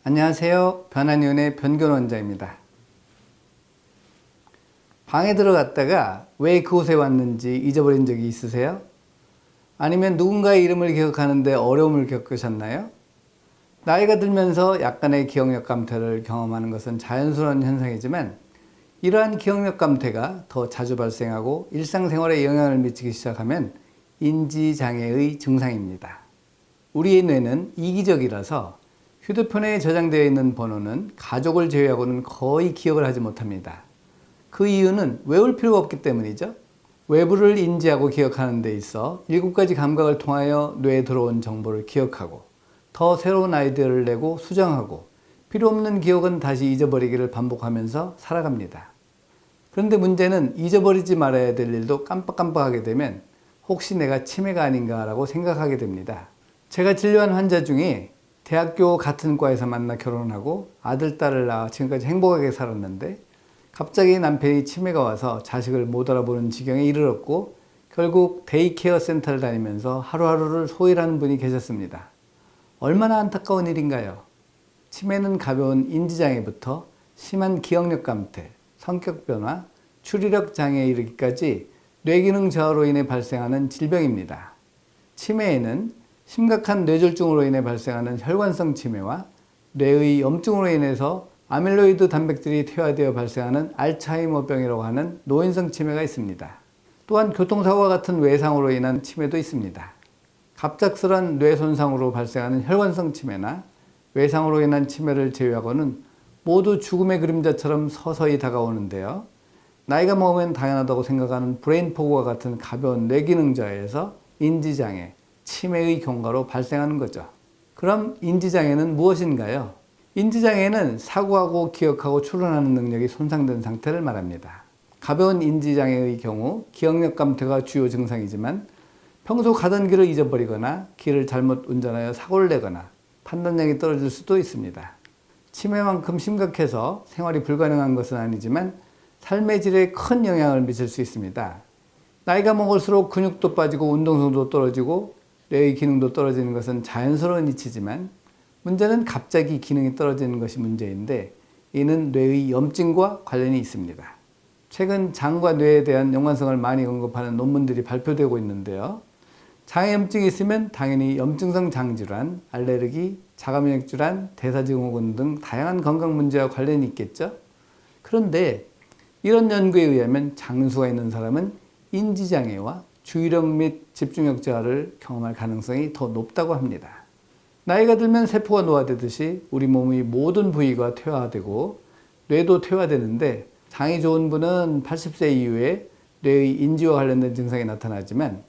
안녕하세요. 변한이온의 변균 원장입니다. 방에 들어갔다가 왜 그곳에 왔는지 잊어버린 적이 있으세요? 아니면 누군가의 이름을 기억하는데 어려움을 겪으셨나요? 나이가 들면서 약간의 기억력 감퇴를 경험하는 것은 자연스러운 현상이지만 이러한 기억력 감퇴가 더 자주 발생하고 일상생활에 영향을 미치기 시작하면 인지장애의 증상입니다. 우리의 뇌는 이기적이라서 휴대폰에 저장되어 있는 번호는 가족을 제외하고는 거의 기억을 하지 못합니다. 그 이유는 외울 필요가 없기 때문이죠. 외부를 인지하고 기억하는 데 있어 7가지 감각을 통하여 뇌에 들어온 정보를 기억하고 더 새로운 아이디어를 내고 수정하고 필요 없는 기억은 다시 잊어버리기를 반복하면서 살아갑니다. 그런데 문제는 잊어버리지 말아야 될 일도 깜빡깜빡하게 되면 혹시 내가 치매가 아닌가라고 생각하게 됩니다. 제가 진료한 환자 중에 대학교 같은 과에서 만나 결혼하고 아들, 딸을 낳아 지금까지 행복하게 살았는데 갑자기 남편이 치매가 와서 자식을 못 알아보는 지경에 이르렀고 결국 데이케어 센터를 다니면서 하루하루를 소일하는 분이 계셨습니다. 얼마나 안타까운 일인가요? 치매는 가벼운 인지장애부터 심한 기억력 감퇴, 성격 변화, 추리력 장애에 이르기까지 뇌기능 저하로 인해 발생하는 질병입니다. 치매에는 심각한 뇌졸중으로 인해 발생하는 혈관성 치매와 뇌의 염증으로 인해서 아밀로이드 단백질이 퇴화되어 발생하는 알츠하이머병이라고 하는 노인성 치매가 있습니다. 또한 교통사고와 같은 외상으로 인한 치매도 있습니다. 갑작스런 뇌 손상으로 발생하는 혈관성 치매나 외상으로 인한 치매를 제외하고는 모두 죽음의 그림자처럼 서서히 다가오는데요. 나이가 먹으면 당연하다고 생각하는 브레인 포그와 같은 가벼운 뇌기능 저하에서 인지장애, 치매의 경과로 발생하는 거죠. 그럼 인지장애는 무엇인가요? 인지장애는 사고하고 기억하고 추론하는 능력이 손상된 상태를 말합니다. 가벼운 인지장애의 경우 기억력 감퇴가 주요 증상이지만 평소 가던 길을 잊어버리거나 길을 잘못 운전하여 사고를 내거나 판단력이 떨어질 수도 있습니다. 치매만큼 심각해서 생활이 불가능한 것은 아니지만 삶의 질에 큰 영향을 미칠 수 있습니다. 나이가 먹을수록 근육도 빠지고 운동성도 떨어지고 뇌의 기능도 떨어지는 것은 자연스러운 이치지만 문제는 갑자기 기능이 떨어지는 것이 문제인데 이는 뇌의 염증과 관련이 있습니다. 최근 장과 뇌에 대한 연관성을 많이 언급하는 논문들이 발표되고 있는데요. 장에 염증이 있으면 당연히 염증성 장질환, 알레르기, 자가면역질환, 대사증후군 등 다양한 건강 문제와 관련이 있겠죠. 그런데 이런 연구에 의하면 장수가 있는 사람은 인지장애와 주의력 및 집중력 저하를 경험할 가능성이 더 높다고 합니다. 나이가 들면 세포가 노화되듯이 우리 몸의 모든 부위가 퇴화되고 뇌도 퇴화되는데 장이 좋은 분은 80세 이후에 뇌의 인지와 관련된 증상이 나타나지만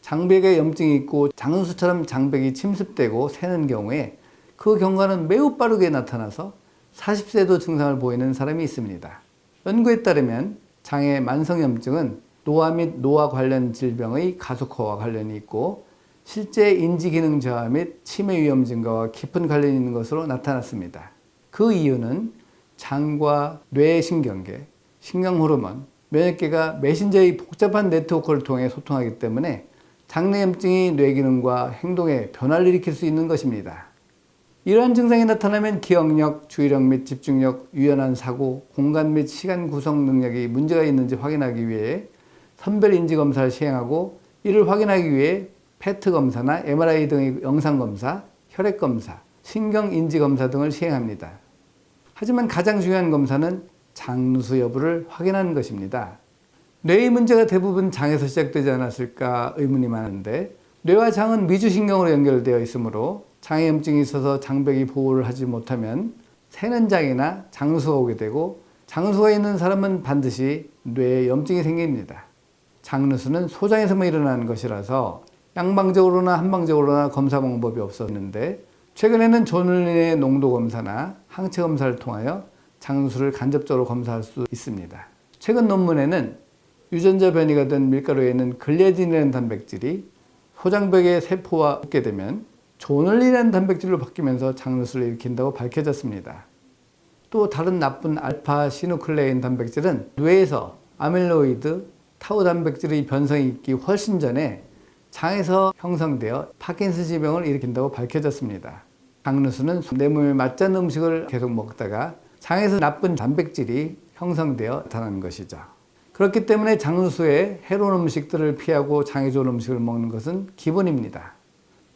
장벽에 염증이 있고 장수처럼 장벽이 침습되고 새는 경우에 그 경과는 매우 빠르게 나타나서 40세도 증상을 보이는 사람이 있습니다. 연구에 따르면 장의 만성염증은 노화 및 노화 관련 질병의 가속화와 관련이 있고 실제 인지기능 저하 및 치매 위험 증가와 깊은 관련이 있는 것으로 나타났습니다. 그 이유는 장과 뇌 신경계, 신경호르몬, 면역계가 메신저의 복잡한 네트워크를 통해 소통하기 때문에 장내염증이 뇌기능과 행동에 변화를 일으킬 수 있는 것입니다. 이러한 증상이 나타나면 기억력, 주의력 및 집중력, 유연한 사고, 공간 및 시간 구성 능력이 문제가 있는지 확인하기 위해 선별인지검사를 시행하고 이를 확인하기 위해 PET 검사나 MRI 등의 영상검사, 혈액검사, 신경인지검사 등을 시행합니다. 하지만 가장 중요한 검사는 장누수 여부를 확인하는 것입니다. 뇌의 문제가 대부분 장에서 시작되지 않았을까 의문이 많은데 뇌와 장은 미주신경으로 연결되어 있으므로 장에 염증이 있어서 장벽이 보호를 하지 못하면 새는 장이나 장수가 오게 되고 장수가 있는 사람은 반드시 뇌에 염증이 생깁니다. 장누수는 소장에서만 일어나는 것이라서 양방적으로나 한방적으로나 검사 방법이 없었는데 최근에는 조눌린의 농도 검사나 항체 검사를 통하여 장누수를 간접적으로 검사할 수 있습니다. 최근 논문에는 유전자 변이가 된 밀가루에 있는 글레딘이라는 단백질이 소장벽의 세포와 붙게 되면 조눌린이라는 단백질로 바뀌면서 장누수를 일으킨다고 밝혀졌습니다. 또 다른 나쁜 알파 시누클레인 단백질은 뇌에서 아밀로이드, 타우 단백질의 변성이 있기 훨씬 전에 장에서 형성되어 파킨슨 질병을 일으킨다고 밝혀졌습니다. 장누수는 내 몸에 맞지 않는 음식을 계속 먹다가 장에서 나쁜 단백질이 형성되어 나타나는 것이죠. 그렇기 때문에 장누수에 해로운 음식들을 피하고 장에 좋은 음식을 먹는 것은 기본입니다.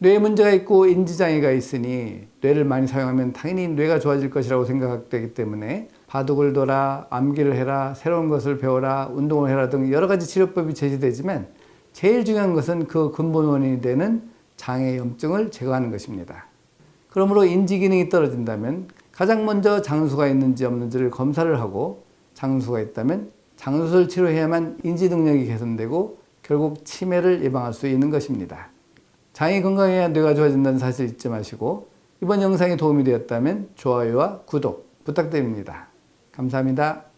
뇌에 문제가 있고 인지장애가 있으니 뇌를 많이 사용하면 당연히 뇌가 좋아질 것이라고 생각되기 때문에 바둑을 둬라, 암기를 해라, 새로운 것을 배워라, 운동을 해라 등 여러 가지 치료법이 제시되지만 제일 중요한 것은 그 근본 원인이 되는 장의 염증을 제거하는 것입니다. 그러므로 인지 기능이 떨어진다면 가장 먼저 장누수가 있는지 없는지를 검사를 하고 장누수가 있다면 장누수를 치료해야만 인지 능력이 개선되고 결국 치매를 예방할 수 있는 것입니다. 장이 건강해야 뇌가 좋아진다는 사실 잊지 마시고 이번 영상이 도움이 되었다면 좋아요와 구독 부탁드립니다. 감사합니다.